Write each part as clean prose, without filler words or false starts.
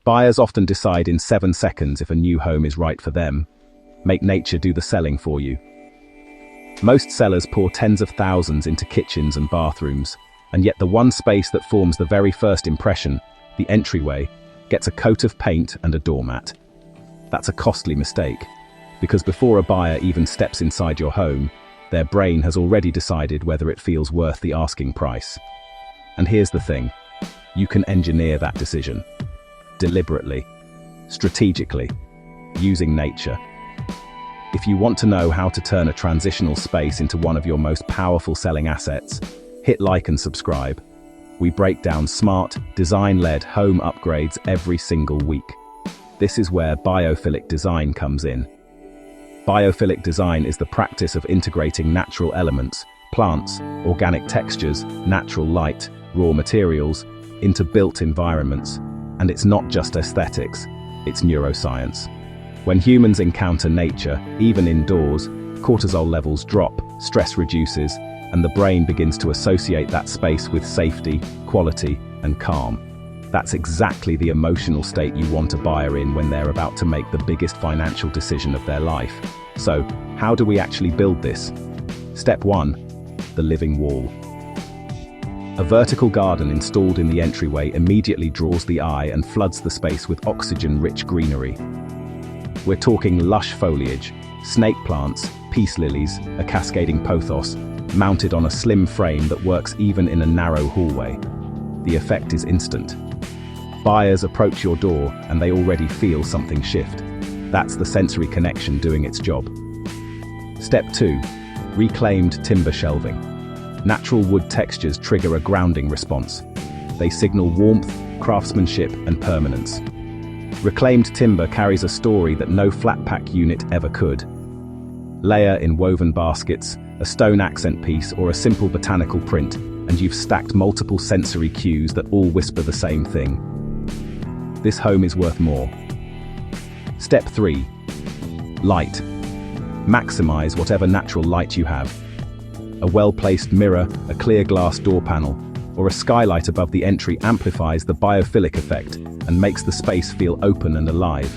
Buyers often decide in 7 seconds if a new home is right for them. Make nature do the selling for you. Most sellers pour tens of thousands into kitchens and bathrooms, and yet the one space that forms the very first impression, the entryway, gets a coat of paint and a doormat. That's a costly mistake, because before a buyer even steps inside your home, their brain has already decided whether it feels worth the asking price. And here's the thing, you can engineer that decision. Deliberately, strategically, using nature. If you want to know how to turn a transitional space into one of your most powerful selling assets, hit like and subscribe. We break down smart, design-led home upgrades every single week. This is where biophilic design comes in. Biophilic design is the practice of integrating natural elements, plants, organic textures, natural light, raw materials, into built environments. And it's not just aesthetics, it's neuroscience. When humans encounter nature, even indoors, cortisol levels drop, stress reduces, and the brain begins to associate that space with safety, quality, and calm. That's exactly the emotional state you want a buyer in when they're about to make the biggest financial decision of their life. So, how do we actually build this? Step 1. The living wall. A vertical garden installed in the entryway immediately draws the eye and floods the space with oxygen-rich greenery. We're talking lush foliage, snake plants, peace lilies, a cascading pothos, mounted on a slim frame that works even in a narrow hallway. The effect is instant. Buyers approach your door and they already feel something shift. That's the sensory connection doing its job. Step 2. Reclaimed timber shelving. Natural wood textures trigger a grounding response. They signal warmth, craftsmanship, and permanence. Reclaimed timber carries a story that no flat-pack unit ever could. Layer in woven baskets, a stone accent piece, or a simple botanical print, and you've stacked multiple sensory cues that all whisper the same thing. This home is worth more. Step 3. Light. Maximize whatever natural light you have. A well-placed mirror, a clear glass door panel, or a skylight above the entry amplifies the biophilic effect and makes the space feel open and alive.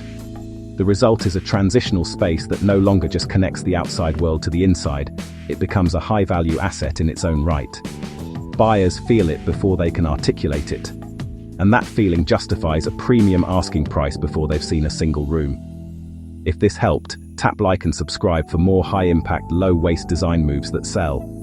The result is a transitional space that no longer just connects the outside world to the inside, it becomes a high-value asset in its own right. Buyers feel it before they can articulate it. And that feeling justifies a premium asking price before they've seen a single room. If this helped, tap like and subscribe for more high-impact, low-waste design moves that sell.